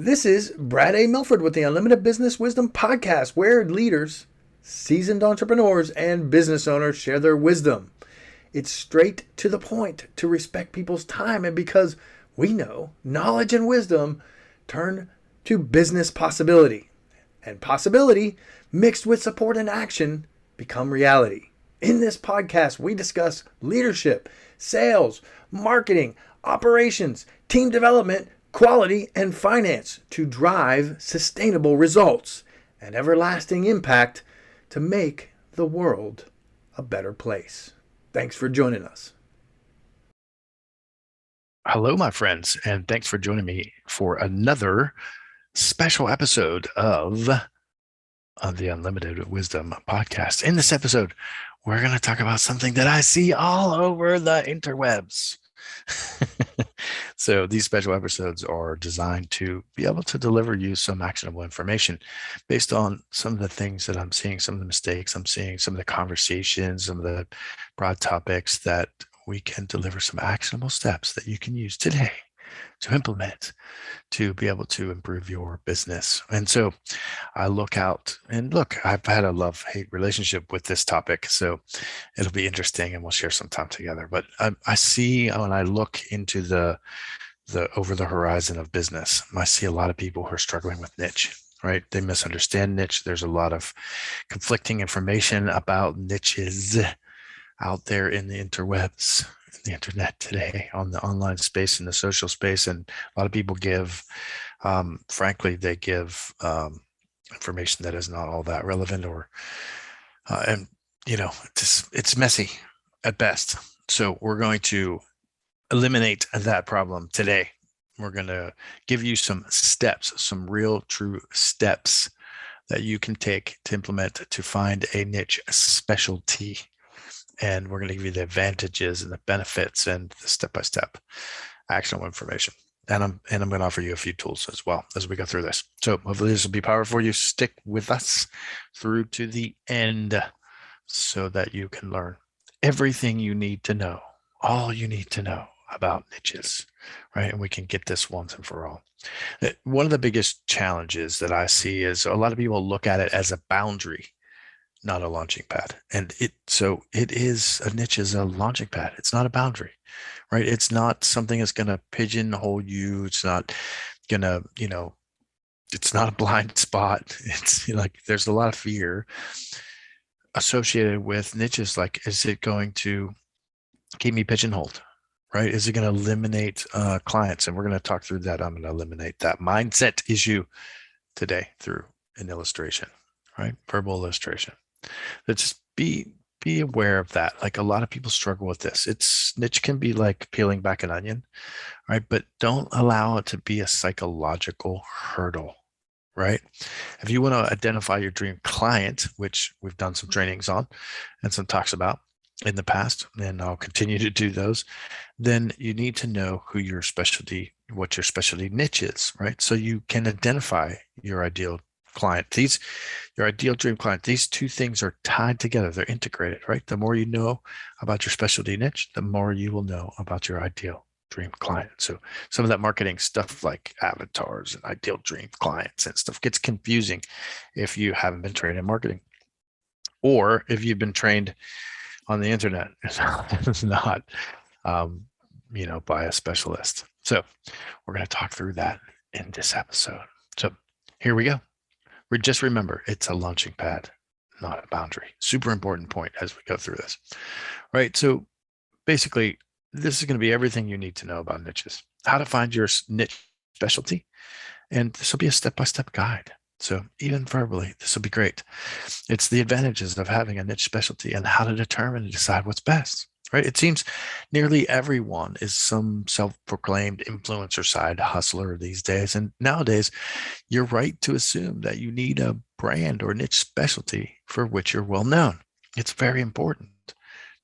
This is Brad A. Milford with the Unlimited Business Wisdom Podcast, where leaders, seasoned entrepreneurs, and business owners share their wisdom. It's straight to the point to respect people's time, and because we know knowledge and wisdom turn to business possibility, and possibility mixed with support and action become reality. In this podcast, we discuss leadership, sales, marketing, operations, team development, quality, and finance to drive sustainable results and everlasting impact to make the world a better place. Thanks for joining us. Hello, my friends, and thanks for joining me for another special episode of the Unlimited Wisdom Podcast. In this episode, we're going to talk about something that I see all over the interwebs. So these special episodes are designed to be able to deliver you some actionable information based on some of the things that I'm seeing, some of the mistakes I'm seeing, some of the conversations, some of the broad topics that we can deliver some actionable steps that you can use today to implement to be able to improve your business. And so I look out and look, I've had a love-hate relationship with this topic, so it'll be interesting and we'll share some time together. But I see when I look into the over the horizon of business, I see a lot of people who are struggling with niche, right? They misunderstand niche. There's a lot of conflicting information about niches out there in the interwebs, in the internet today, on the online space, in the social space. And a lot of people give, frankly, they give information that is not all that relevant and it's messy at best. So we're going to eliminate that problem today. We're going to give you some steps, some real true steps that you can take to implement to find a niche specialty. And we're going to give you the advantages and the benefits and the step-by-step actionable information. And I'm going to offer you a few tools as well as we go through this. So hopefully this will be powerful for you. Stick with us through to the end so that you can learn everything you need to know, all you need to know about niches, right? And we can get this once and for all. One of the biggest challenges that I see is a lot of people look at it as a boundary, not a launching pad. And it is, a niche is a launching pad. It's not a boundary, right? It's not something that's going to pigeonhole you. It's not going to, it's not a blind spot. It's like, there's a lot of fear associated with niches. Like, is it going to keep me pigeonholed, right? Is it going to eliminate clients? And we're going to talk through that. I'm going to eliminate that mindset issue today through an illustration, right? Verbal illustration. Let's be aware of that. Like, a lot of people struggle with this. Niche can be like peeling back an onion, right? But don't allow it to be a psychological hurdle, right? If you want to identify your dream client, which we've done some trainings on and some talks about in the past, and I'll continue to do those, then you need to know what your specialty niche is, right? So you can identify your ideal client. Your ideal dream client, these two things are tied together. They're integrated, right? The more you know about your specialty niche, the more you will know about your ideal dream client. So some of that marketing stuff like avatars and ideal dream clients and stuff gets confusing if you haven't been trained in marketing, or if you've been trained on the internet. It's not, by a specialist. So we're going to talk through that in this episode. So here we go. Just remember, it's a launching pad, not a boundary. Super important point as we go through this, right? So basically, this is going to be everything you need to know about niches, how to find your niche specialty, and this will be a step-by-step guide. So even verbally, this will be great. It's the advantages of having a niche specialty and how to determine and decide what's best, right? It seems nearly everyone is some self-proclaimed influencer side hustler these days. And nowadays, you're right to assume that you need a brand or niche specialty for which you're well known. It's very important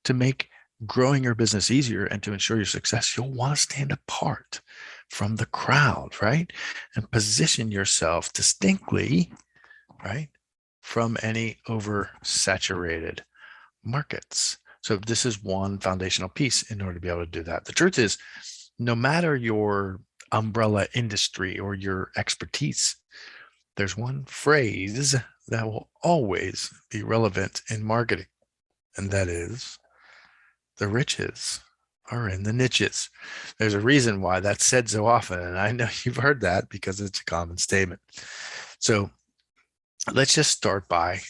to make growing your business easier and to ensure your success. You'll want to stand apart from the crowd, right? And position yourself distinctly, right, from any oversaturated markets. So this is one foundational piece in order to be able to do that. The truth is, no matter your umbrella industry or your expertise, there's one phrase that will always be relevant in marketing, and that is the riches are in the niches. There's a reason why that's said so often, and I know you've heard that because it's a common statement. So let's just start by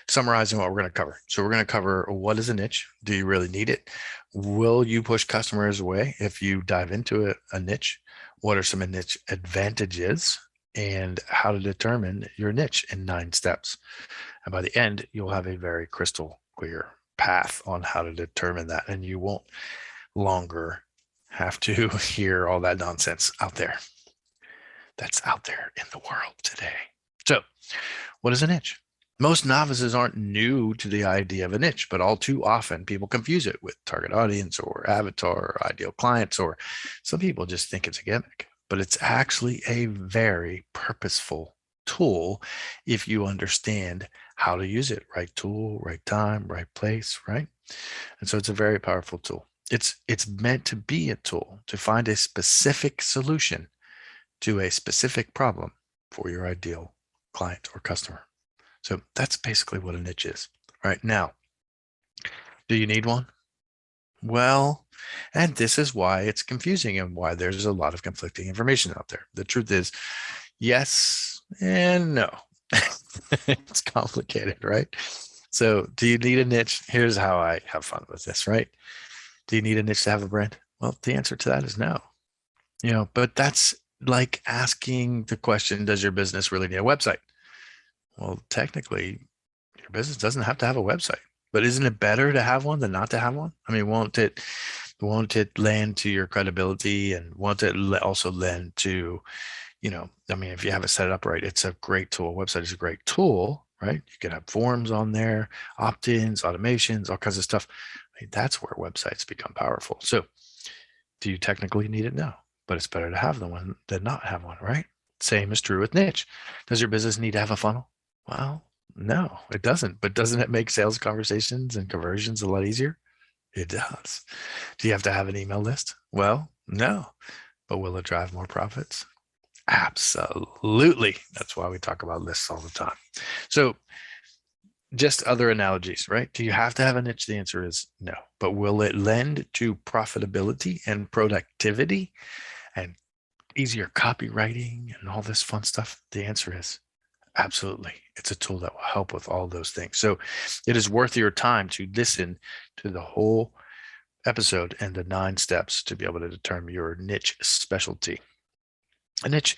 summarizing what we're going to cover. So we're going to cover, what is a niche? Do you really need it? Will you push customers away if you dive into a niche? What are some niche advantages? And how to determine your niche in 9 steps. And by the end, you'll have a very crystal clear path on how to determine that. And you won't longer have to hear all that nonsense out there that's out there in the world today. So, what is a niche? Most novices aren't new to the idea of a niche, but all too often people confuse it with target audience or avatar or ideal clients, or some people just think it's a gimmick, but it's actually a very purposeful tool if you understand how to use it. Right tool, right time, right place, right? And so it's a very powerful tool. It's meant to be a tool to find a specific solution to a specific problem for your ideal client or customer. So that's basically what a niche is. Right now, do you need one? Well, and this is why it's confusing and why there's a lot of conflicting information out there. The truth is, yes and no. It's complicated, right? So do you need a niche? Here's how I have fun with this, right? Do you need a niche to have a brand? Well, the answer to that is no. But that's like asking the question, does your business really need a website? Well, technically, your business doesn't have to have a website, but isn't it better to have one than not to have one? I mean, won't it lend to your credibility, and won't it also lend to, I mean, if you have it set up right, it's a great tool. A website is a great tool, right? You can have forms on there, opt-ins, automations, all kinds of stuff. I mean, that's where websites become powerful. So do you technically need it? No, but it's better to have the one than not have one, right? Same is true with niche. Does your business need to have a funnel? Well, no, it doesn't. But doesn't it make sales conversations and conversions a lot easier? It does. Do you have to have an email list? Well, no. But will it drive more profits? Absolutely. That's why we talk about lists all the time. So just other analogies, right? Do you have to have a niche? The answer is no. But will it lend to profitability and productivity and easier copywriting and all this fun stuff? The answer is absolutely. It's a tool that will help with all those things. So it is worth your time to listen to the whole episode and the 9 steps to be able to determine your niche specialty. A niche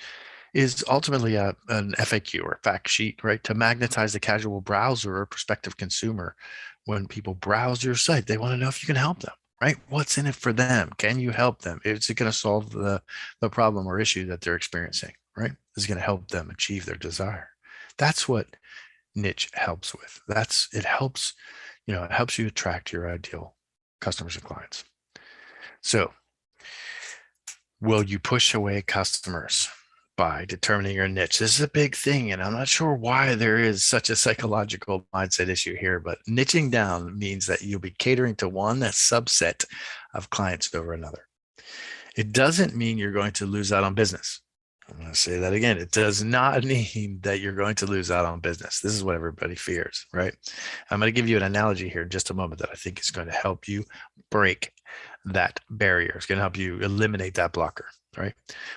is ultimately an FAQ or fact sheet, right? To magnetize the casual browser or prospective consumer. When people browse your site, they want to know if you can help them, right? What's in it for them? Can you help them? Is it going to solve the problem or issue that they're experiencing, right? Is it going to help them achieve their desire? That's what niche helps with. It helps you attract your ideal customers and clients. So will you push away customers by determining your niche? This is a big thing, and I'm not sure why there is such a psychological mindset issue here, but niching down means that you'll be catering to one subset of clients over another. It doesn't mean you're going to lose out on business. I'm going to say that again. It does not mean that you're going to lose out on business. This is what everybody fears, right? I'm going to give you an analogy here in just a moment that I think is going to help you break that barrier. It's going to help you eliminate that blocker, right?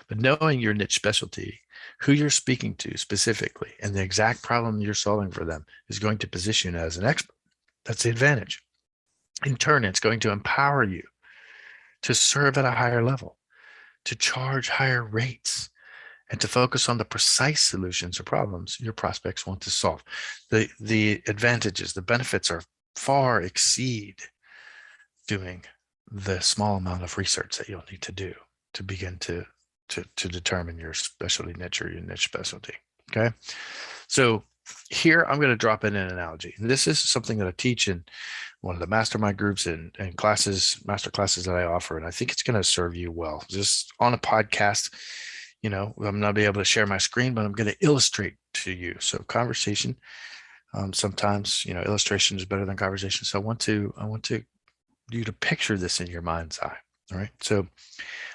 But knowing your niche specialty, who you're speaking to specifically, and the exact problem you're solving for them is going to position you as an expert. That's the advantage. In turn, it's going to empower you to serve at a higher level, to charge higher rates, and to focus on the precise solutions or problems your prospects want to solve. The advantages, the benefits are far exceed doing the small amount of research that you'll need to do to begin to determine your specialty niche or your niche specialty. Okay. So here I'm going to drop in an analogy. And this is something that I teach in one of the mastermind groups and classes, master classes that I offer. And I think it's going to serve you well. Just on a podcast, I'm not be able to share my screen, but I'm going to illustrate to you. So conversation, sometimes, illustration is better than conversation. So I want you to picture this in your mind's eye. All right. So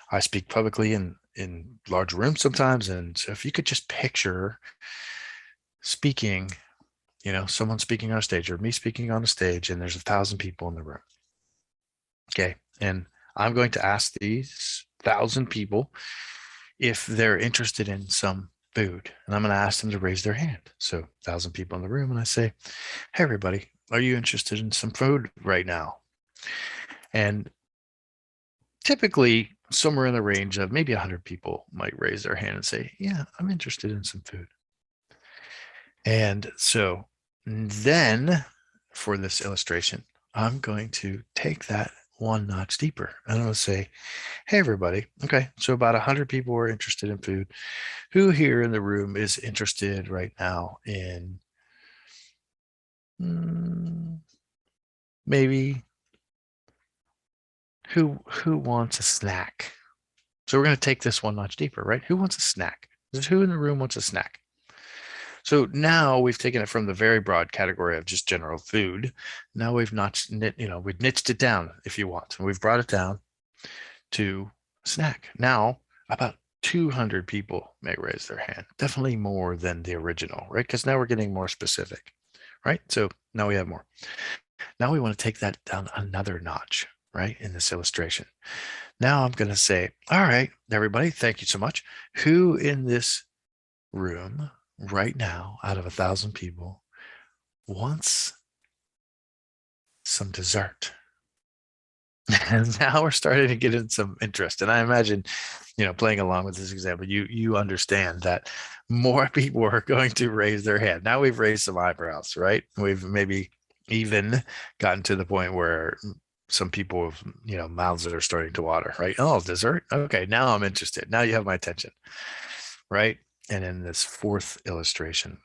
I speak publicly in in large rooms sometimes. And so if you could just picture speaking, someone speaking on a stage or me speaking on a stage, and there's 1,000 people in the room. Okay. And I'm going to ask these 1,000 people if they're interested in some food. And I'm going to ask them to raise their hand. So 1,000 people in the room. And I say, hey, everybody, are you interested in some food right now? And typically somewhere in the range of maybe 100 people might raise their hand and say, yeah, I'm interested in some food. And so then for this illustration, I'm going to take that one notch deeper. And I'm going to say, hey, everybody. Okay. So about 100 people are interested in food. Who here in the room is interested right now in maybe who wants a snack? So we're going to take this one notch deeper, right? Who wants a snack? Who in the room wants a snack? So now we've taken it from the very broad category of just general food. Now we've we've niched it down, if you want, and we've brought it down to snack. Now about 200 people may raise their hand, definitely more than the original, right? Because now we're getting more specific, right? So now we have more. Now we want to take that down another notch, right? In this illustration. Now I'm going to say, all right, everybody, thank you so much. Who in this room right now, out of 1,000 people, wants some dessert? And now we're starting to get in some interest. And I imagine, playing along with this example, you understand that more people are going to raise their hand. Now we've raised some eyebrows, right? We've maybe even gotten to the point where some people have, mouths that are starting to water, right? Oh, dessert. Okay. Now I'm interested. Now you have my attention, right? And in this fourth illustration,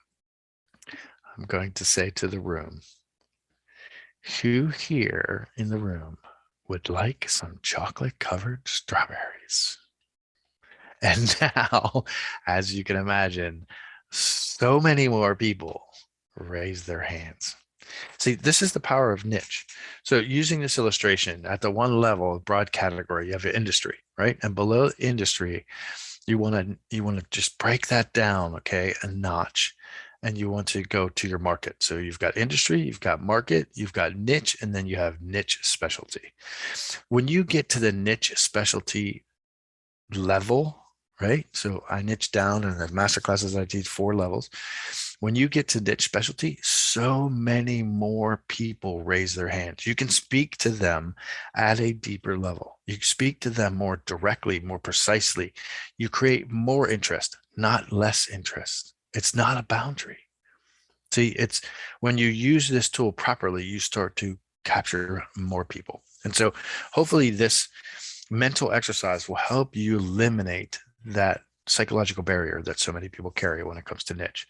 I'm going to say to the room, who here in the room would like some chocolate covered strawberries? And now, as you can imagine, so many more people raise their hands. See, this is the power of niche. So using this illustration at the one level, broad category, you have your industry, right? And below industry, you want to just break that down, okay, a notch. And you want to go to your market. So you've got industry, you've got market, you've got niche, and then you have niche specialty. When you get to the niche specialty level, right? So I niche down in the master classes I teach 4 levels. When you get to niche specialty, so many more people raise their hands. You can speak to them at a deeper level. You speak to them more directly, more precisely. You create more interest, not less interest. It's not a boundary. See, it's when you use this tool properly, you start to capture more people. And so hopefully this mental exercise will help you eliminate that psychological barrier that so many people carry when it comes to niche.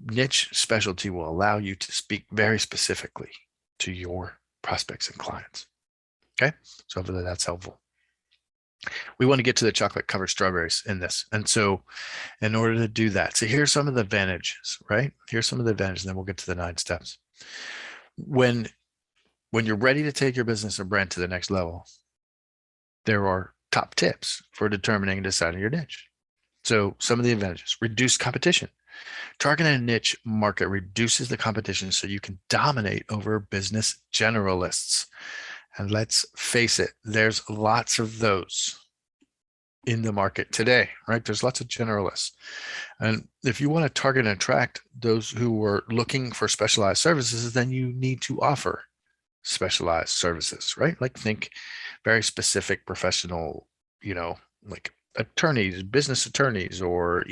Niche specialty will allow you to speak very specifically to your prospects and clients. Okay, so hopefully that's helpful. We want to get to the chocolate covered strawberries in this. And so in order to do that, so here's some of the advantages, right? Here's some of the advantages, and then we'll get to the 9 steps. When you're ready to take your business or brand to the next level, there are top tips for determining and deciding your niche. So some of the advantages: reduce competition. Targeting a niche market reduces the competition so you can dominate over business generalists. And let's face it, there's lots of those in the market today, right? There's lots of generalists. And if you want to target and attract those who are looking for specialized services, then you need to offer specialized services, right? Like think very specific professional, like attorneys, business attorneys, or,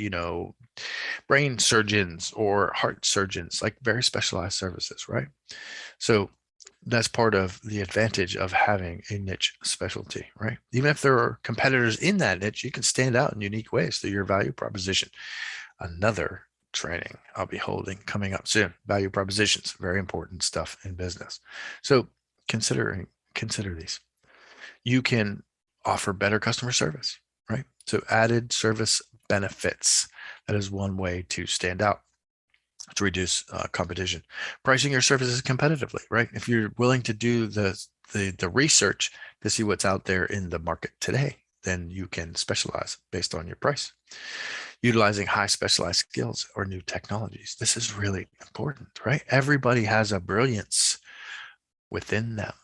brain surgeons or heart surgeons, like very specialized services, right? So that's part of the advantage of having a niche specialty, right? Even if there are competitors in that niche, you can stand out in unique ways through your value proposition. Another training I'll be holding coming up soon. Value propositions, very important stuff in business. So consider these. You can offer better customer service, right? So added service benefits. That is one way to stand out, to reduce competition. Pricing your services competitively, right? If you're willing to do the research to see what's out there in the market today, then you can specialize based on your price. Utilizing high specialized skills or new technologies. This is really important, right? Everybody has a brilliance within them,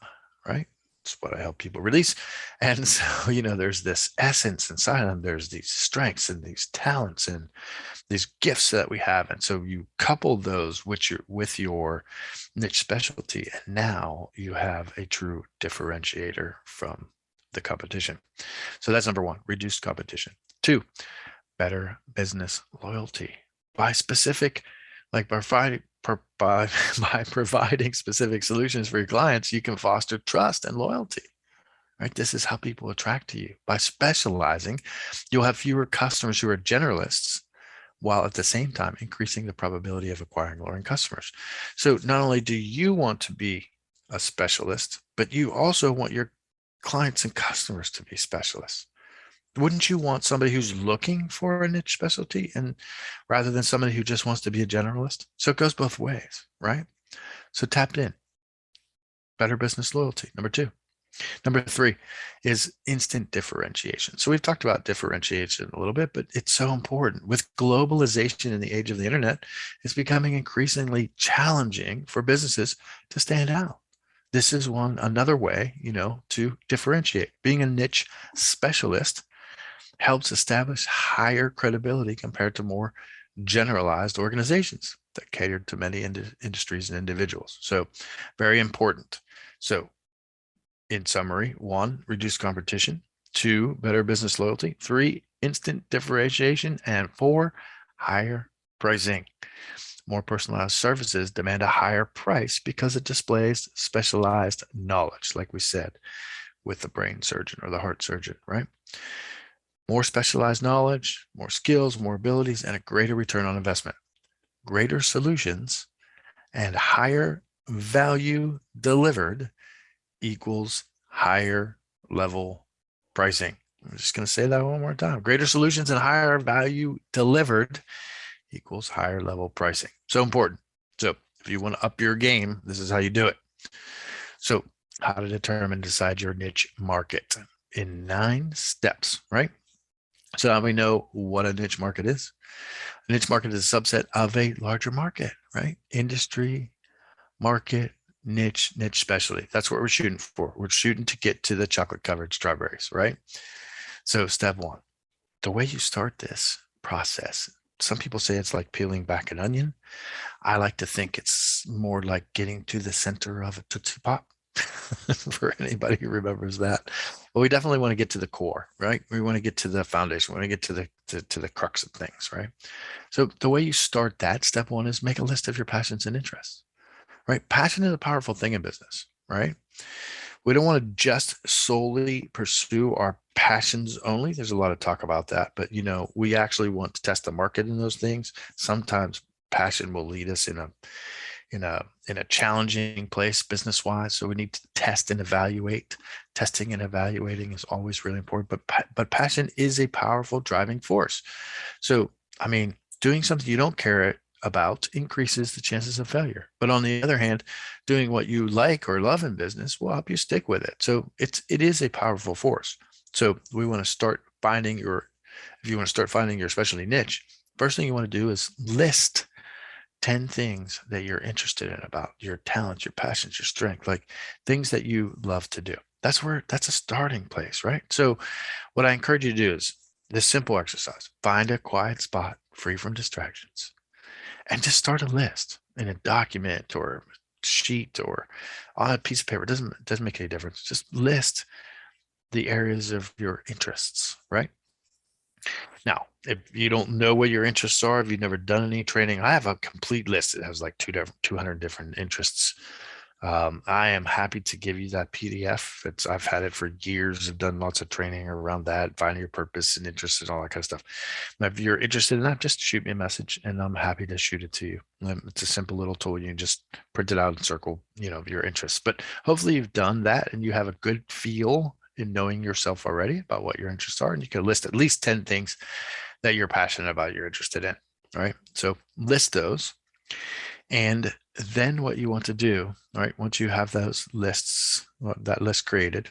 right? It's what I help people release. And so, there's this essence inside of them. There's these strengths and these talents and these gifts that we have. And so you couple those with your niche specialty, and now you have a true differentiator from the competition. So that's number one, reduced competition. Two, better business loyalty by providing specific solutions for your clients. You can foster trust and loyalty, right? This is how people attract to you. By specializing, you'll have fewer customers who are generalists, while at the same time increasing the probability of acquiring loyal customers. So not only do you want to be a specialist, but you also want your clients and customers to be specialists. Wouldn't you want somebody who's looking for a niche specialty and rather than somebody who just wants to be a generalist? So it goes both ways, right? So tapped in, better business loyalty. Number two. Number three is instant differentiation. So we've talked about differentiation a little bit, but it's so important. With globalization in the age of the internet, it's becoming increasingly challenging for businesses to stand out. This is another way, to differentiate. Being a niche specialist helps establish higher credibility compared to more generalized organizations that cater to many industries and individuals. So very important. So in summary, 1, reduce competition, 2, better business loyalty, 3, instant differentiation, and 4, higher pricing. More personalized services demand a higher price because it displays specialized knowledge, like we said, with the brain surgeon or the heart surgeon, right? More specialized knowledge, more skills, more abilities, and a greater return on investment. Greater solutions and higher value delivered equals higher level pricing. I'm just going to say that one more time. Greater solutions and higher value delivered equals higher level pricing. So important. So if you want to up your game, this is how you do it. So how to determine and decide your niche market in 9 steps, right? So now we know what a niche market is. A niche market is a subset of a larger market, right? Industry, market, niche specialty. That's what we're shooting for. We're shooting to get to the chocolate covered strawberries, right? So step 1, the way you start this process, some people say it's like peeling back an onion. I like to think it's more like getting to the center of a Tootsie Pop for anybody who remembers that. But we definitely want to get to the core, right? We want to get to the foundation. We want to get to the crux of things, right? So the way you start that, step 1, is make a list of your passions and interests, right? Passion is a powerful thing in business, right? We don't want to just solely pursue our passions only. There's a lot of talk about that, but we actually want to test the market in those things. Sometimes passion will lead us in a challenging place business wise. So we need to test and evaluate. Testing and evaluating is always really important, but passion is a powerful driving force. So, doing something you don't care about increases the chances of failure. But on the other hand, doing what you like or love in business will help you stick with it. So it is a powerful force. So we want to start finding if you want to start finding your specialty niche, first thing you want to do is list 10 things that you're interested in about your talents, your passions, your strength, like things that you love to do. That's a starting place, right? So what I encourage you to do is this simple exercise: find a quiet spot free from distractions and just start a list in a document or sheet or on a piece of paper. It doesn't make any difference. Just list the areas of your interests, right? Now, if you don't know what your interests are, if you've never done any training, I have a complete list. It has like 200 different interests. I am happy to give you that PDF. I've had it for years. I've done lots of training around that, finding your purpose and interest and all that kind of stuff. Now, if you're interested in that, just shoot me a message and I'm happy to shoot it to you. It's a simple little tool. You can just print it out and circle, your interests. But hopefully you've done that and you have a good feel in knowing yourself already about what your interests are. And you can list at least 10 things that you're passionate about, you're interested in. All right. So list those. And then what you want to do, all right, once you have those lists, that list created,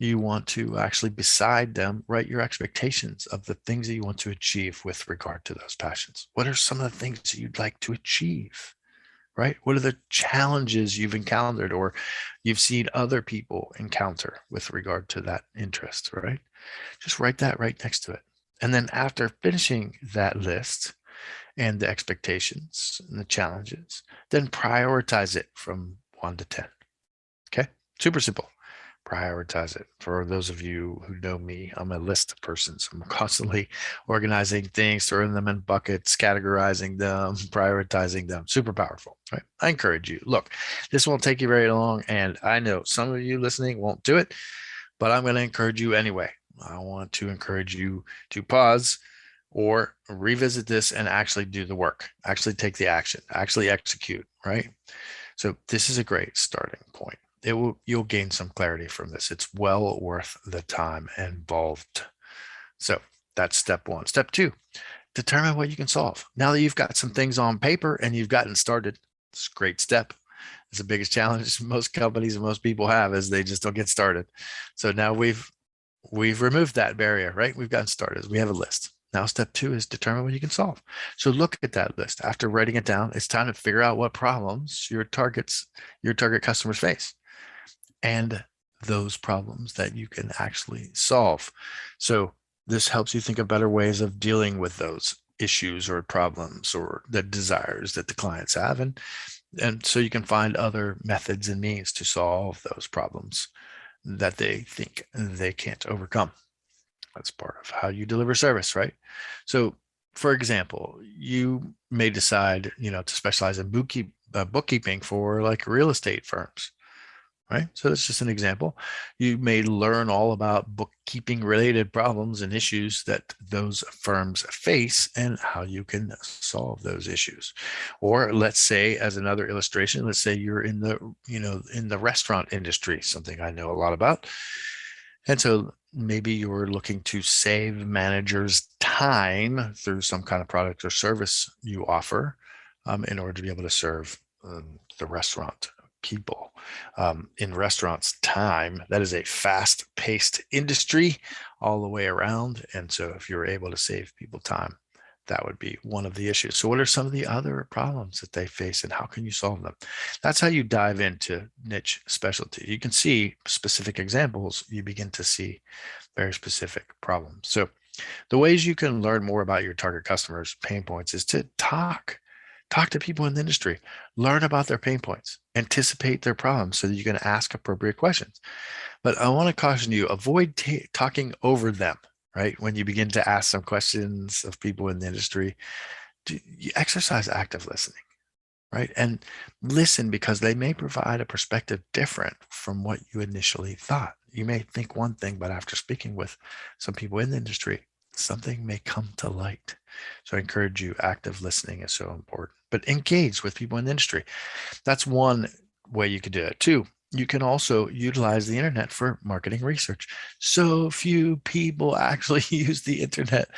you want to actually, beside them, write your expectations of the things that you want to achieve with regard to those passions. What are some of the things that you'd like to achieve? Right? What are the challenges you've encountered or you've seen other people encounter with regard to that interest, right? Just write that right next to it. And then after finishing that list and the expectations and the challenges, then prioritize it from 1 to 10. Okay? Super simple. Prioritize it. For those of you who know me, I'm a list person. So I'm constantly organizing things, throwing them in buckets, categorizing them, prioritizing them. Super powerful, right? I encourage you. Look, this won't take you very long. And I know some of you listening won't do it, but I'm going to encourage you anyway. I want to encourage you to pause or revisit this and actually do the work, actually take the action, actually execute, right? So this is a great starting point. You'll gain some clarity from this. It's well worth the time involved. So that's step 1. Step 2, determine what you can solve. Now that you've got some things on paper and you've gotten started, it's a great step. It's the biggest challenge most companies and most people have is they just don't get started. So now we've removed that barrier, right? We've gotten started. We have a list. Now, step 2 is determine what you can solve. So look at that list. After writing it down, it's time to figure out what problems your target customers face and those problems that you can actually solve. So this helps you think of better ways of dealing with those issues or problems or the desires that the clients have. And so you can find other methods and means to solve those problems that they think they can't overcome. That's part of how you deliver service, right? So, for example, you may decide, to specialize in bookkeeping for like real estate firms, right? So that's just an example. You may learn all about bookkeeping related problems and issues that those firms face and how you can solve those issues. Or let's say, as another illustration, let's say you're in the restaurant industry, something I know a lot about. And so maybe you're looking to save managers time through some kind of product or service you offer in order to be able to serve the restaurant people. In restaurants, time, that is a fast-paced industry all the way around. And so if you're able to save people time, that would be one of the issues. So what are some of the other problems that they face and how can you solve them? That's how you dive into niche specialty. You can see specific examples. You begin to see very specific problems. So the ways you can learn more about your target customers' pain points is to talk to people in the industry, learn about their pain points, anticipate their problems so that you can ask appropriate questions. But I want to caution you, avoid talking over them, right? When you begin to ask some questions of people in the industry, you exercise active listening, right? And listen because they may provide a perspective different from what you initially thought. You may think one thing, but after speaking with some people in the industry, something may come to light. So I encourage you, active listening is so important, but engage with people in the industry. That's one way you could do it. 2, you can also utilize the internet for marketing research. So few people actually use the internet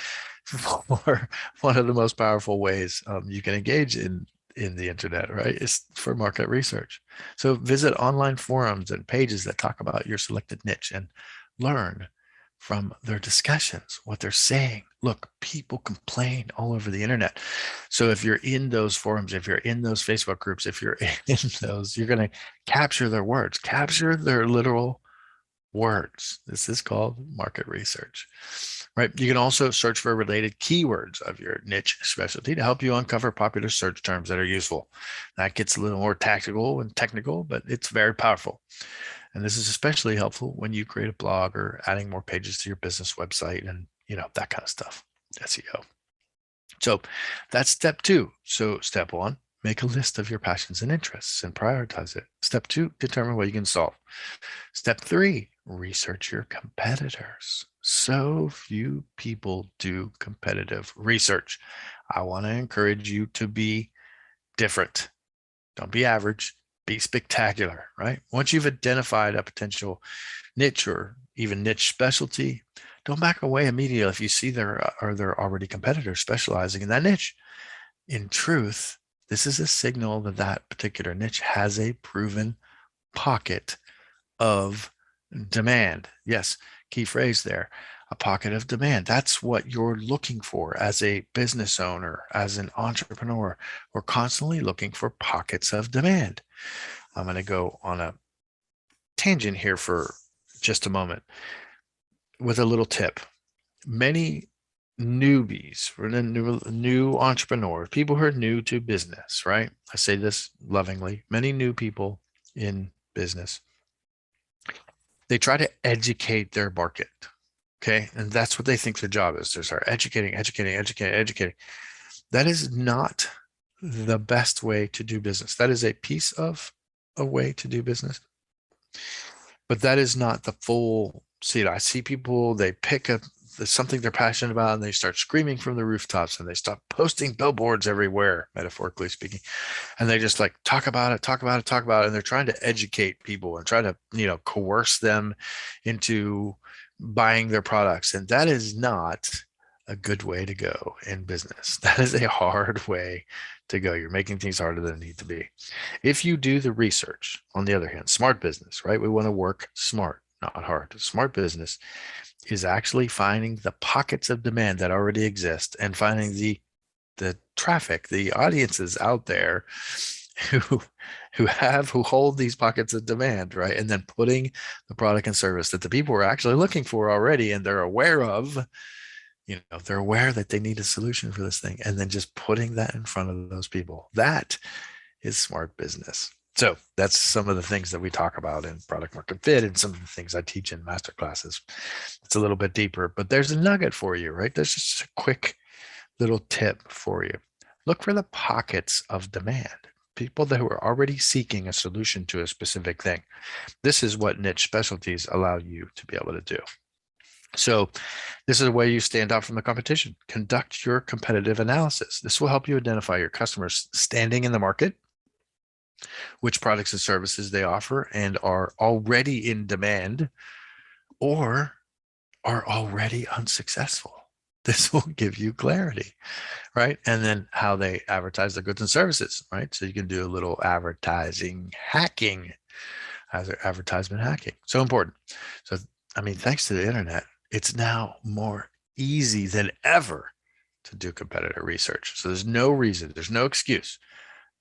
for one of the most powerful ways you can engage in the internet, right? It's for market research. So visit online forums and pages that talk about your selected niche and learn from their discussions, what they're saying. Look, people complain all over the internet. So if you're in those forums, if you're in those Facebook groups, if you're in those, you're going to capture their words, capture their literal words. This is called market research, right? You can also search for related keywords of your niche specialty to help you uncover popular search terms that are useful. That gets a little more tactical and technical, but it's very powerful. And this is especially helpful when you create a blog or adding more pages to your business website and, that kind of stuff, SEO. So that's step 2. So step 1, make a list of your passions and interests and prioritize it. Step 2, determine what you can solve. Step 3, research your competitors. So few people do competitive research. I want to encourage you to be different. Don't be average, be spectacular, right? Once you've identified a potential niche or even niche specialty, don't back away immediately if you see there are already competitors specializing in that niche. In truth, this is a signal that that particular niche has a proven pocket of Demand. Yes, key phrase there. A pocket of demand. That's what you're looking for as a business owner, as an entrepreneur. We're constantly looking for pockets of demand. I'm going to go on a tangent here for just a moment with a little tip. Many newbies, or new entrepreneurs, people who are new to business, right? I say this lovingly. Many new people in business, they try to educate their market. Okay. And that's what they think their job is. They start educating. That is not the best way to do business. That is a piece of a way to do business, but that is not the full seat. I see people, they pick up something they're passionate about and they start screaming from the rooftops and they start posting billboards everywhere, metaphorically speaking. And they just like talk about it. And they're trying to educate people and try to, coerce them into buying their products. And that is not a good way to go in business. That is a hard way to go. You're making things harder than they need to be. If you do the research, on the other hand, smart business, right? We want to work smart, not hard. Smart business is actually finding the pockets of demand that already exist and finding the traffic, the audiences out there who hold these pockets of demand, right? And then putting the product and service that the people are actually looking for already and they're aware of, they're aware that they need a solution for this thing, and then just putting that in front of those people. That is smart business. So that's some of the things that we talk about in product market fit and some of the things I teach in master classes. It's a little bit deeper, but there's a nugget for you, right? There's just a quick little tip for you. Look for the pockets of demand, people that are already seeking a solution to a specific thing. This is what niche specialties allow you to be able to do. So this is a way you stand out from the competition. Conduct your competitive analysis. This will help you identify your customers' standing in the market, which products and services they offer and are already in demand or are already unsuccessful. This will give you clarity, right? And then how they advertise their goods and services, right? So you can do a little advertising hacking, advertisement hacking. So important. So, thanks to the internet, it's now more easy than ever to do competitor research. So there's no reason, there's no excuse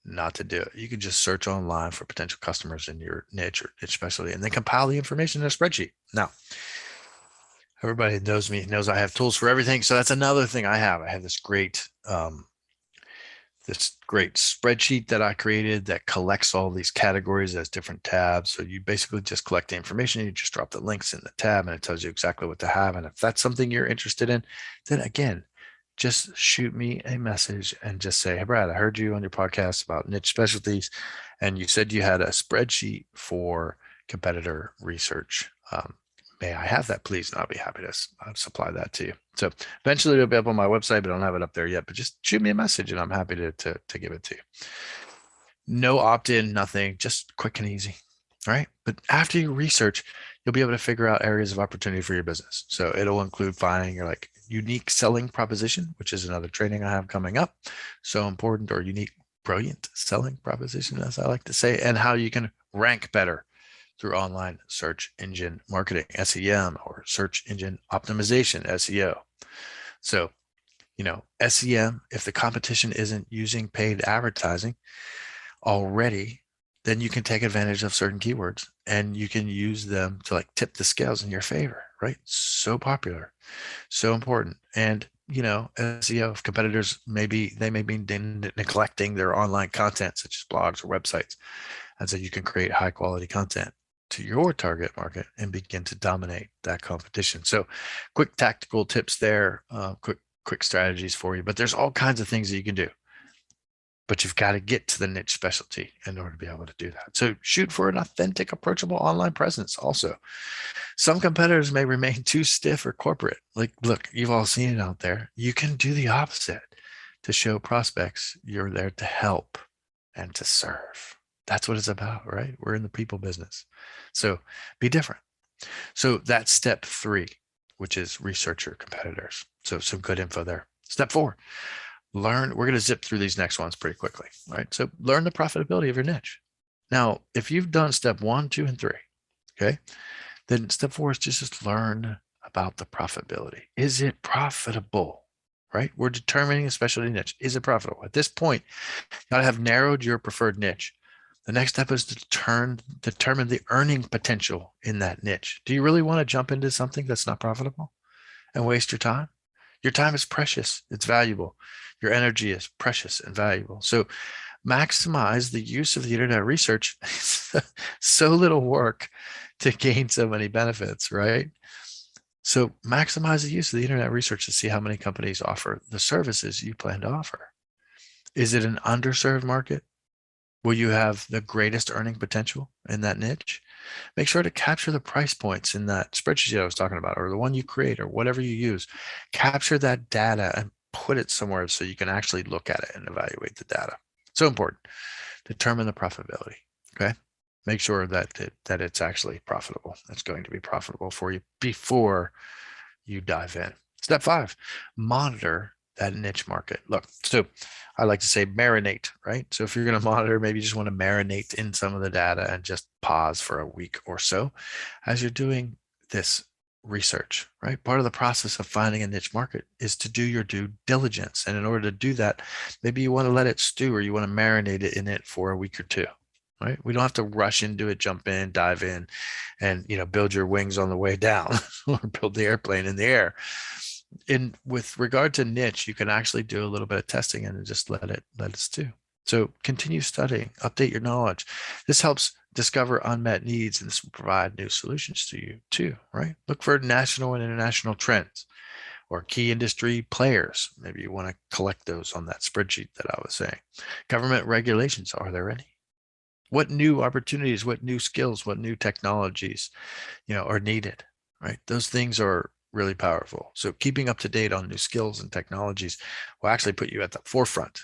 not to do it. You can just search online for potential customers in your niche or niche specialty and then compile the information in a spreadsheet. Now, everybody that knows me knows I have tools for everything. So that's another thing I have. I have this great spreadsheet that I created that collects all these categories as different tabs. So you basically just collect the information. You just drop the links in the tab and it tells you exactly what to have. And if that's something you're interested in, then again, just shoot me a message and just say, hey, Brad, I heard you on your podcast about niche specialties. And you said you had a spreadsheet for competitor research. May I have that, please? And I'll be happy to supply that to you. So eventually it'll be up on my website, but I don't have it up there yet. But just shoot me a message and I'm happy to give it to you. No opt-in, nothing, just quick and easy. All right. But after you research, you'll be able to figure out areas of opportunity for your business. So it'll include finding your unique selling proposition, which is another training I have coming up. So important, or unique, brilliant selling proposition, as I like to say, and how you can rank better through online search engine marketing, SEM, or search engine optimization, SEO. So, SEM, if the competition isn't using paid advertising already, then you can take advantage of certain keywords and you can use them to tip the scales in your favor, right? So popular, so important. And, SEO, if competitors may be neglecting their online content, such as blogs or websites. And so you can create high quality content to your target market and begin to dominate that competition. So quick tactical tips there, quick strategies for you, but there's all kinds of things that you can do, but you've got to get to the niche specialty in order to be able to do that. So shoot for an authentic, approachable online presence. Also, some competitors may remain too stiff or corporate. Look, you've all seen it out there. You can do the opposite to show prospects you're there to help and to serve. That's what it's about, right? We're in the people business. So be different. So that's step 3, which is research your competitors. So some good info there. Step 4, learn. We're going to zip through these next ones pretty quickly, right? So learn the profitability of your niche. Now, if you've done step 1, 2, and 3, okay, Then step four is just learn about the profitability. Is it profitable? Right? We're determining a specialty niche. Is it profitable? At this point, you gotta have narrowed your preferred niche. The next step is to determine the earning potential in that niche. Do you really want to jump into something that's not profitable and waste your time? Your time is precious. It's valuable. Your energy is precious and valuable. So maximize the use of the internet research. So little work to gain so many benefits, right? So maximize the use of the internet research to see how many companies offer the services you plan to offer. Is it an underserved market? Will you have the greatest earning potential in that niche? Make sure to capture the price points in that spreadsheet I was talking about, or the one you create, or whatever you use. Capture that data and put it somewhere so you can actually look at it and evaluate the data. So important. Determine the profitability. Okay. Make sure that it's actually profitable. It's going to be profitable for you before you dive in. Step five, monitor that niche market. Look, so I like to say marinate, right? So if you're going to monitor, maybe you just want to marinate in some of the data and just pause for a week or so as you're doing this research, right? Part of the process of finding a niche market is to do your due diligence. And in order to do that, maybe you want to let it stew or you want to marinate it in it for a week or two. Right? We don't have to rush into it, jump in, dive in, and build your wings on the way down or build the airplane in the air. In with regard to niche, you can actually do a little bit of testing and just let it stew. So continue studying, update your knowledge. This helps discover unmet needs, and this will provide new solutions to you too, right? Look for national and international trends or key industry players. Maybe you want to collect those on that spreadsheet that I was saying. Government regulations, are there any? What new opportunities, what new skills, what new technologies, are needed, right? Those things are really powerful. So keeping up to date on new skills and technologies will actually put you at the forefront,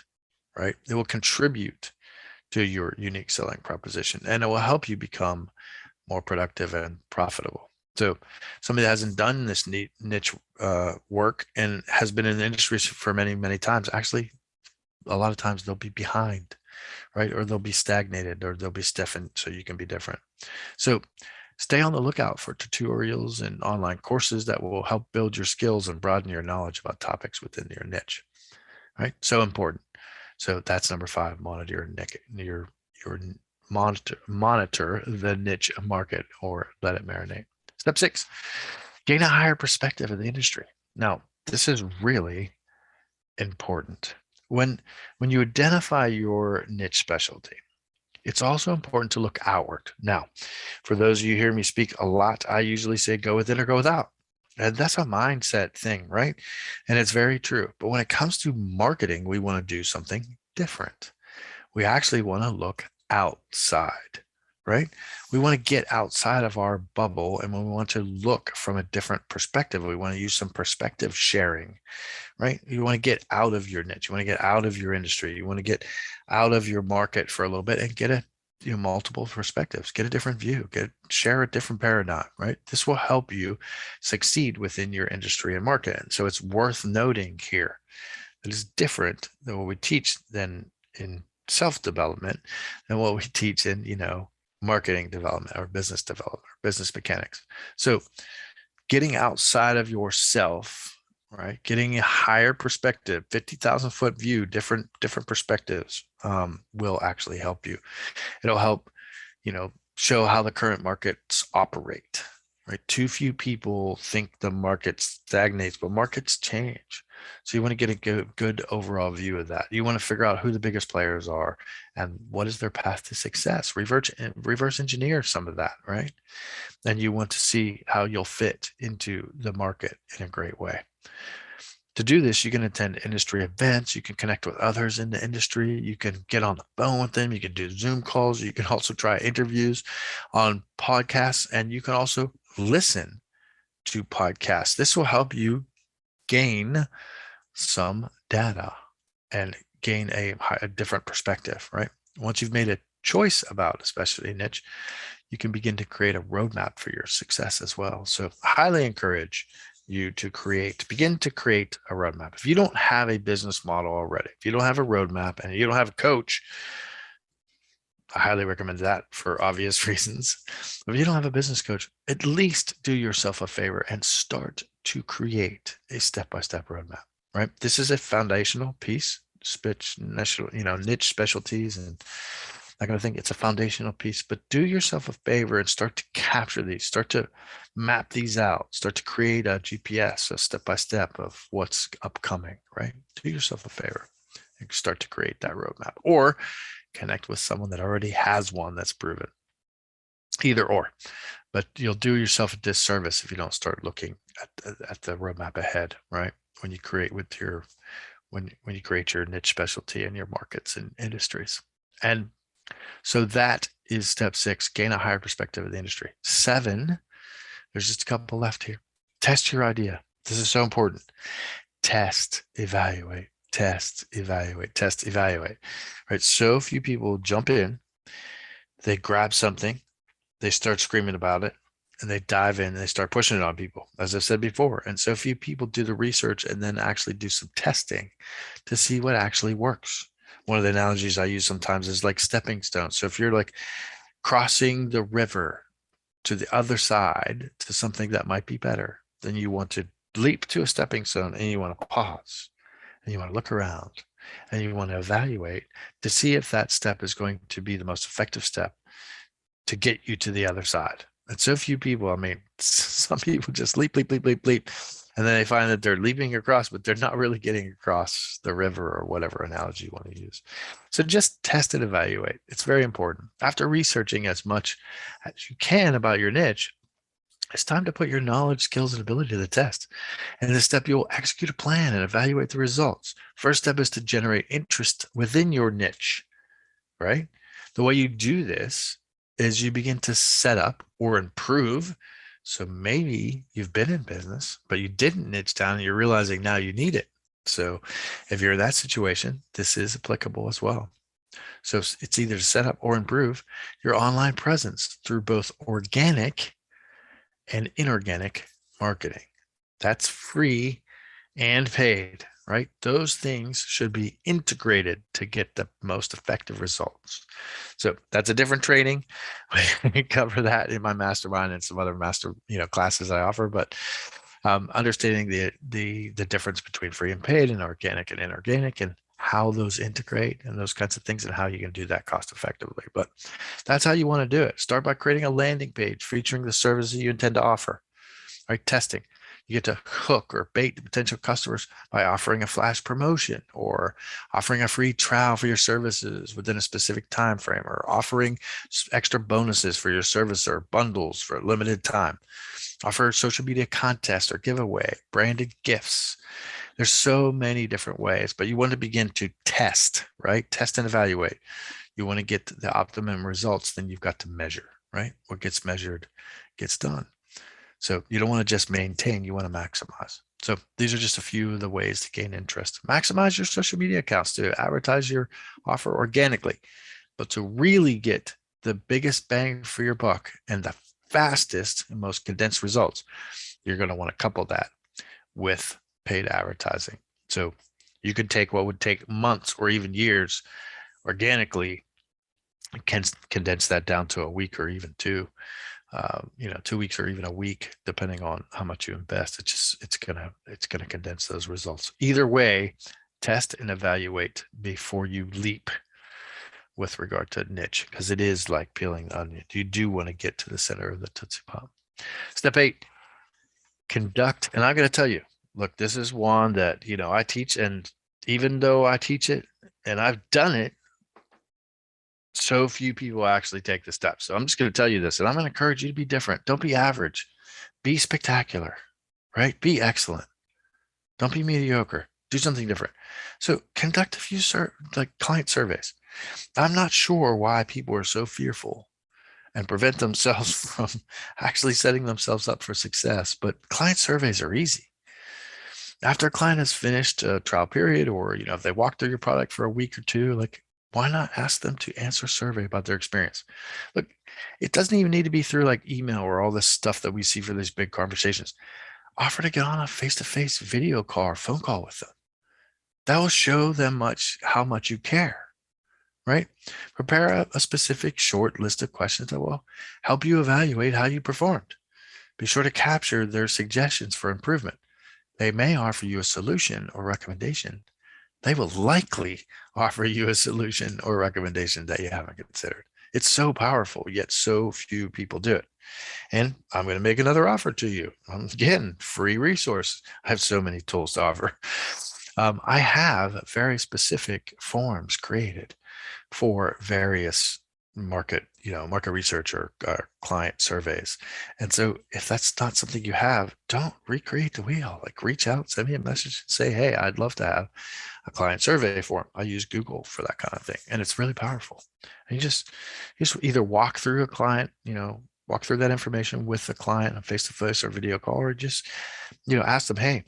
right? It will contribute to your unique selling proposition and it will help you become more productive and profitable. So somebody that hasn't done this niche work and has been in the industry for many, many times, actually, a lot of times they'll be behind, right? Or they'll be stagnated or they'll be stiffened so you can be different. So stay on the lookout for tutorials and online courses that will help build your skills and broaden your knowledge about topics within your niche, right? So important. So that's number five, monitor your monitor the niche market or let it marinate. Step six, gain a higher perspective of the industry. Now, this is really important. When you identify your niche specialty, it's also important to look outward. Now, for those of you who hear me speak a lot, I usually say go within or go without. And that's a mindset thing, right? And it's very true. But when it comes to marketing, we want to do something different. We actually want to look outside, right? We want to get outside of our bubble and we want to look from a different perspective. We want to use some perspective sharing, right? You want to get out of your niche. You want to get out of your industry. You want to get out of your market for a little bit and get a multiple perspectives, get a different view, share a different paradigm, right? This will help you succeed within your industry and market. And so it's worth noting here that it's different than what we teach than in self-development than what we teach in, marketing development or business development, or business mechanics. So getting outside of yourself, right? Getting a higher perspective, 50,000 foot view, different perspectives will actually help you. It'll help, show how the current markets operate, right? Too few people think the market stagnates, but markets change. So you want to get a good overall view of that. You want to figure out who the biggest players are and what is their path to success. Reverse engineer some of that, right? And you want to see how you'll fit into the market in a great way. To do this, you can attend industry events, you can connect with others in the industry, you can get on the phone with them, you can do Zoom calls, you can also try interviews on podcasts, and you can also listen to podcasts. This will help you gain some data and gain a different perspective, right? Once you've made a choice about a specialty niche, you can begin to create a roadmap for your success as well. So highly encourage you to begin to create a roadmap. If you don't have a business model already, if you don't have a roadmap and you don't have a coach, I highly recommend that for obvious reasons. If you don't have a business coach, at least do yourself a favor and start to create a step-by-step roadmap, right? This is a foundational piece, niche specialties and that kind of thing. It's a foundational piece, but do yourself a favor and start to capture these, start to map these out, start to create a GPS, a step-by-step of what's upcoming, right? Do yourself a favor and start to create that roadmap, or connect with someone that already has one that's proven. Either or, but you'll do yourself a disservice if you don't start looking at the roadmap ahead, right? When you create when you create your niche specialty in your markets and industries. And so that is step 6, gain a higher perspective of the industry. 7, there's just a couple left here. Test your idea. This is so important. Test, evaluate, test, evaluate, test, evaluate, right? So few people jump in, they grab something, they start screaming about it, and they dive in and they start pushing it on people, as I've said before. And so few people do the research and then actually do some testing to see what actually works. One of the analogies I use sometimes is like stepping stones. So if you're like crossing the river to the other side to something that might be better, then you want to leap to a stepping stone and you want to pause and you want to look around and you want to evaluate to see if that step is going to be the most effective step to get you to the other side. And so few people, I mean, some people just leap, leap, leap, leap, leap. And then they find that they're leaping across, but they're not really getting across the river or whatever analogy you want to use. So just test and evaluate. It's very important. After researching as much as you can about your niche, it's time to put your knowledge, skills, and ability to the test. And in this step, you'll execute a plan and evaluate the results. First step is to generate interest within your niche, right? The way you do this is you begin to set up or improve. So maybe you've been in business, but you didn't niche down and you're realizing now you need it. So if you're in that situation, this is applicable as well. So it's either to set up or improve your online presence through both organic and inorganic marketing. That's free and paid, right? Those things should be integrated to get the most effective results. So that's a different training. We cover that in my mastermind and some other classes I offer, but understanding the difference between free and paid and organic and inorganic and how those integrate and those kinds of things and how you can do that cost effectively. But that's how you want to do it. Start by creating a landing page featuring the services you intend to offer, right? Testing. You get to hook or bait the potential customers by offering a flash promotion or offering a free trial for your services within a specific time frame, or offering extra bonuses for your service or bundles for a limited time. Offer social media contests or giveaway, branded gifts. There's so many different ways, but you want to begin to test, right? Test and evaluate. You want to get the optimum results, then you've got to measure, right? What gets measured gets done. So you don't want to just maintain, you want to maximize. So these are just a few of the ways to gain interest. Maximize your social media accounts to advertise your offer organically, but to really get the biggest bang for your buck and the fastest and most condensed results, you're going to want to couple that with paid advertising. So you could take what would take months or even years organically, can condense that down to a week or even 2 weeks or even a week, depending on how much you invest. It's gonna condense those results. Either way, test and evaluate before you leap with regard to niche, because it is like peeling the onion. You do want to get to the center of the Tootsie Pop. Step 8, conduct. And I'm going to tell you, look, this is one that, I teach, and even though I teach it and I've done it, so few people actually take the steps. So I'm just going to tell you this, and I'm going to encourage you to be different. Don't be average. Be spectacular, right? Be excellent. Don't be mediocre. Do something different. So conduct a few client surveys. I'm not sure why people are so fearful and prevent themselves from actually setting themselves up for success, but client surveys are easy. After a client has finished a trial period, or if they walk through your product for a week or two, why not ask them to answer a survey about their experience? Look, it doesn't even need to be through email or all this stuff that we see for these big conversations. Offer to get on a face-to-face video call or phone call with them. That will show them how much you care, right? Prepare a specific short list of questions that will help you evaluate how you performed. Be sure to capture their suggestions for improvement. They may offer you a solution or recommendation. They will likely offer you a solution or recommendation that you haven't considered. It's so powerful, yet so few people do it. And I'm going to make another offer to you. Again, free resource. I have so many tools to offer. I have very specific forms created for various market research or client surveys. And so if that's not something you have, don't recreate the wheel. Like reach out, send me a message and say, hey, I'd love to have a client survey form. I use Google for that kind of thing. And it's really powerful. And you just either walk through a client, walk through that information with the client on face-to-face or video call, or just, ask them, hey,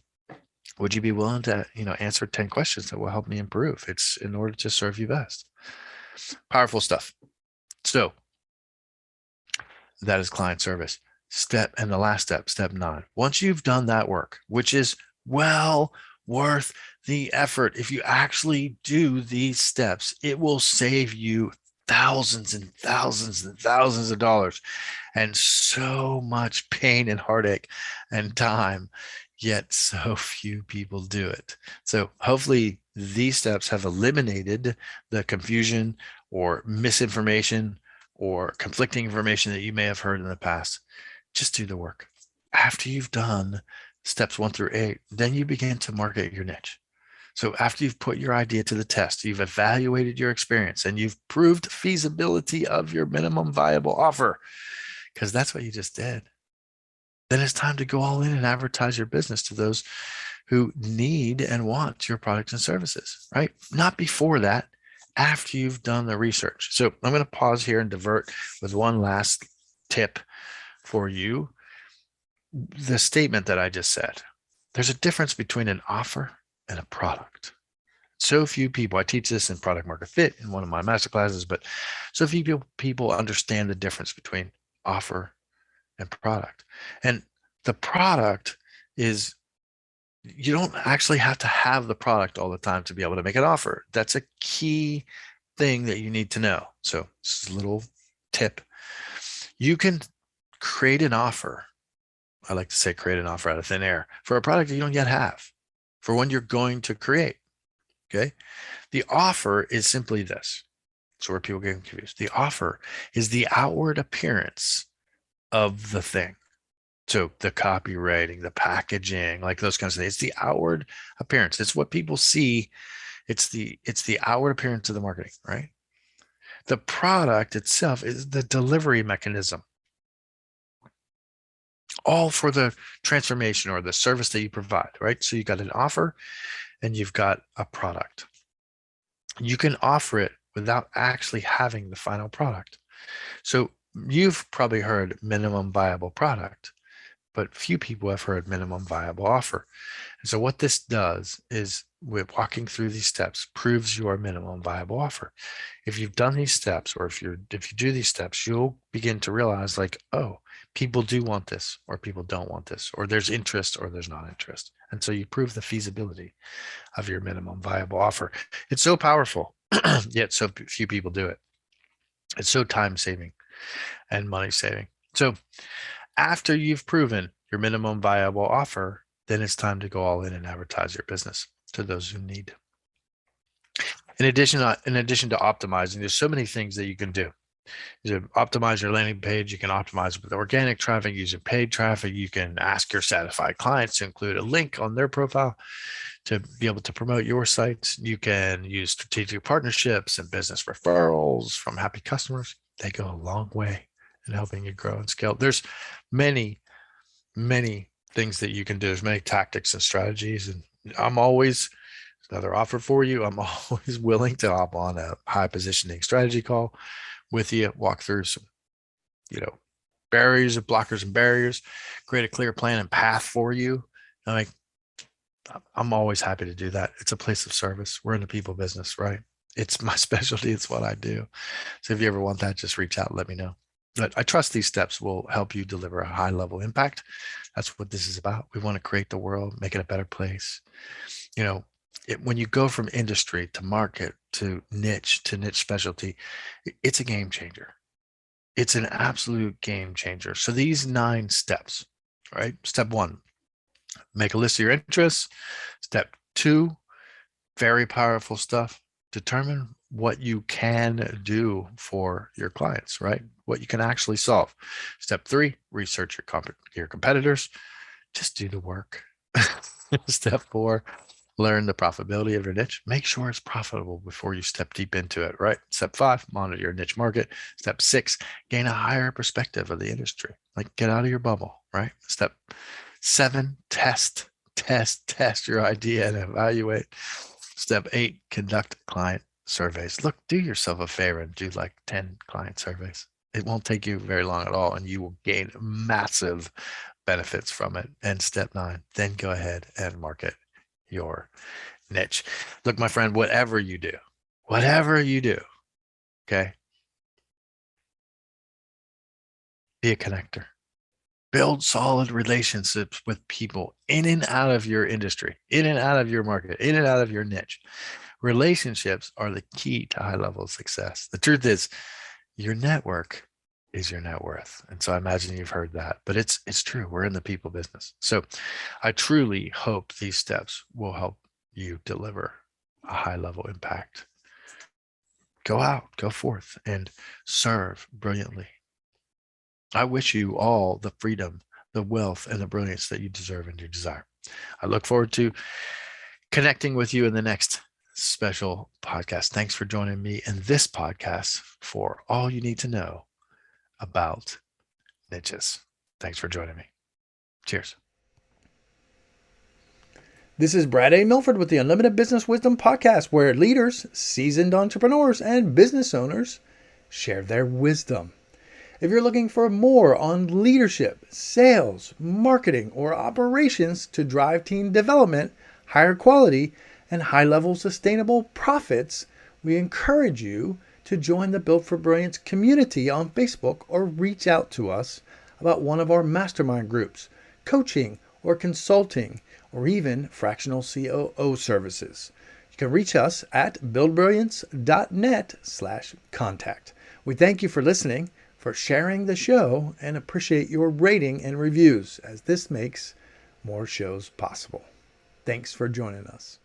would you be willing to, answer 10 questions that will help me improve? It's in order to serve you best. Powerful stuff. So that is client service. And the last step, step 9. Once you've done that work, which is well worth the effort, if you actually do these steps, it will save you thousands and thousands and thousands of dollars and so much pain and heartache and time, yet so few people do it. So hopefully these steps have eliminated the confusion or misinformation or conflicting information that you may have heard in the past. Just do the work. After you've done steps 1 through 8, then you begin to market your niche. So after you've put your idea to the test, you've evaluated your experience, and you've proved feasibility of your minimum viable offer, because that's what you just did. Then it's time to go all in and advertise your business to those who need and want your products and services, right? Not before that, after you've done the research. So I'm going to pause here and divert with one last tip for you. The statement that I just said, there's a difference between an offer and a product. So few people, I teach this in product market fit in one of my master classes, but so few people understand the difference between offer and product. And the product is, you don't actually have to have the product all the time to be able to make an offer. That's a key thing that you need to know. So this is a little tip. You can create an offer. I like to say create an offer out of thin air for a product that you don't yet have, for one you're going to create. Okay. The offer is simply this. So where people get confused. The offer is the outward appearance of the thing. So the copywriting, the packaging, like those kinds of things. It's the outward appearance. It's what people see. It's the outward appearance of the marketing, right? The product itself is the delivery mechanism, all for the transformation or the service that you provide, right? So you got an offer and you've got a product. You can offer it without actually having the final product. So you've probably heard minimum viable product, but few people have heard minimum viable offer. And so what this does is, with walking through these steps, proves your minimum viable offer. If you've done these steps, or if you do these steps, you'll begin to realize, like, oh, people do want this, or people don't want this, or there's interest, or there's not interest. And so you prove the feasibility of your minimum viable offer. It's so powerful, yet so few people do it. It's so time saving and money saving. So after you've proven your minimum viable offer, then it's time to go all in and advertise your business to those who need. In addition to optimizing, there's so many things that you can do. You can optimize your landing page. You can optimize with organic traffic, using paid traffic. You can ask your satisfied clients to include a link on their profile to be able to promote your sites. You can use strategic partnerships and business referrals from happy customers. They go a long way in helping you grow and scale. There's many things that you can do. There's many tactics and strategies, and I'm always, another offer for you, I'm always willing to hop on a high positioning strategy call with you, walk through some, barriers, blockers and barriers, create a clear plan and path for you. I'm always happy to do that. It's a place of service. We're in the people business, right? It's my specialty. It's what I do. So if you ever want that, just reach out and let me know. But I trust these steps will help you deliver a high level impact. That's what this is about. We want to create the world, make it a better place. When you go from industry to market to niche specialty, it's a game changer. It's an absolute game changer. So these 9 steps, right? Step 1, make a list of your interests. Step 2, very powerful stuff. Determine what you can do for your clients, right? What you can actually solve. Step 3, research your competitors. Just do the work. Step 4, learn the profitability of your niche. Make sure it's profitable before you step deep into it, right? Step 5, monitor your niche market. Step 6, gain a higher perspective of the industry. Like, get out of your bubble, right? Step 7, test your idea and evaluate. Step 8, conduct client surveys. Look, do yourself a favor and do like 10 client surveys. It won't take you very long at all, and you will gain massive benefits from it. And step 9, then go ahead and market your niche. Look, my friend, whatever you do, okay, be a connector. Build solid relationships with people in and out of your industry, in and out of your market, in and out of your niche. Relationships are the key to high level success. The truth is, your network is your net worth. And so I imagine you've heard that, but it's true. We're in the people business. So I truly hope these steps will help you deliver a high level impact. Go out, go forth, and serve brilliantly. I wish you all the freedom, the wealth, and the brilliance that you deserve and you desire. I look forward to connecting with you in the next special podcast. Thanks for joining me in this podcast for all you need to know about niches. Thanks for joining me. Cheers. This is Brad A. Milford with the Unlimited Business Wisdom Podcast, where leaders, seasoned entrepreneurs, and business owners share their wisdom. If you're looking for more on leadership, sales, marketing, or operations to drive team development, higher quality, and high-level sustainable profits, we encourage you to join the Built for Brilliance community on Facebook or reach out to us about one of our mastermind groups, coaching or consulting, or even fractional COO services. You can reach us at buildbrilliance.net/contact. We thank you for listening, for sharing the show, and appreciate your rating and reviews, as this makes more shows possible. Thanks for joining us.